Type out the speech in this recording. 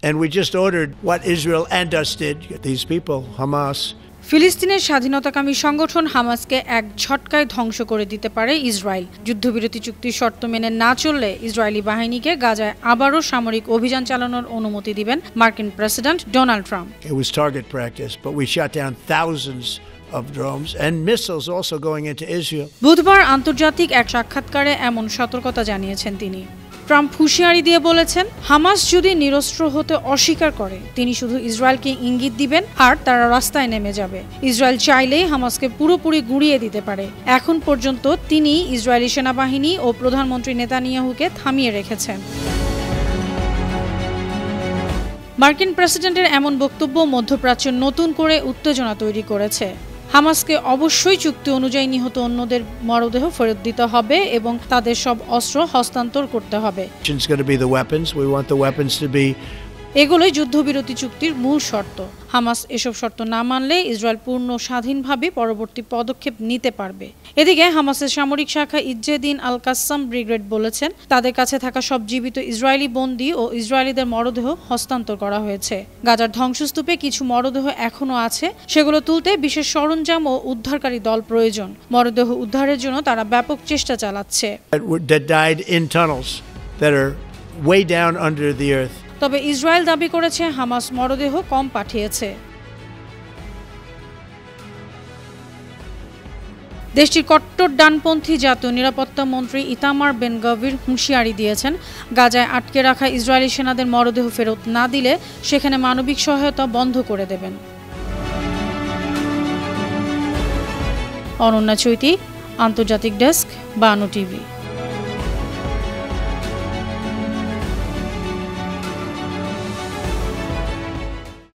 And we just ordered what Israel and us did. These people, Hamas. ফিলিস্তিনের স্বাধীনতাকামী সংগঠন হামাসকে এক ঝটকায় ধ্বংস করে দিতে পারে ইসরায়েল। যুদ্ধবিরতি চুক্তির শর্ত মেনে না চললে ইসরায়েলি বাহিনীকে গাজায় আবারও সামরিক অভিযান চালানোর অনুমতি দিবেন মার্কিন president Donald Trump. It was target practice, but we shot down thousands of drones and missiles also going into Israel. বুধবার আন্তর্জাতিক এক সাক্ষাৎকারে এমন সতর্কতা জানিয়েছেন তিনি। ট্রাম্প হুঁশিয়ারি দিয়ে বলেছেন, হামাস যদি নিরস্ত্র হতে অস্বীকার করে তিনি শুধু ইসরায়েলকে ইঙ্গিত দিবেন আর তারা রাস্তায় নেমে যাবে। ইসরায়েল চাইলেই হামাসকে পুরোপুরি গুঁড়িয়ে দিতে পারে। এখন পর্যন্ত তিনি ইসরায়েলি সেনাবাহিনী ও প্রধানমন্ত্রী নেতানিয়াহুকে থামিয়ে রেখেছেন। মার্কিন প্রেসিডেন্টের এমন বক্তব্য মধ্যপ্রাচ্যে নতুন করে উত্তেজনা তৈরি করেছে। হামাসকে অবশ্যই চুক্তি অনুযায়ী নিহত অন্যদের মরদেহ ফেরত দিতে হবে এবং তাদের সব অস্ত্র হস্তান্তর করতে হবে। এগুলোই যুদ্ধবিরতি চুক্তির মূল শর্ত। হামাস এসব শর্ত না মানলে ইসরায়েল পূর্ণ স্বাধীনভাবে পরবর্তী পদক্ষেপ নিতে পারবে। এদিকে হামাসের সামরিক শাখা ইজ্জেদিন আল কাসসাম ব্রিগেড বলেছেন, তাদের কাছে থাকা সব জীবিত ইসরায়েলি বন্দী ও ইসরায়েলিদের মরদেহ হস্তান্তর করা হয়েছে। গাজার ধ্বংসস্তূপে কিছু মরদেহ এখনও আছে, সেগুলো তুলতে বিশেষ সরঞ্জাম ও উদ্ধারকারী দল প্রয়োজন। মরদেহ উদ্ধারের জন্য তারা ব্যাপক চেষ্টা চালাচ্ছে। তবে ইসরায়েল দাবি করেছে হামাস মরদেহ কম পাঠিয়েছে। দেশটির কট্টর ডানপন্থী জাতীয় নিরাপত্তা মন্ত্রী ইতামার বেন গভির হুঁশিয়ারি দিয়েছেন, গাজায় আটকে রাখা ইসরায়েলি সেনাদের মরদেহ ফেরত না দিলে সেখানে মানবিক সহায়তা বন্ধ করে দেবেন। অনন্যা চৈতি, আন্তর্জাতিক ডেস্ক, বানু টিভি।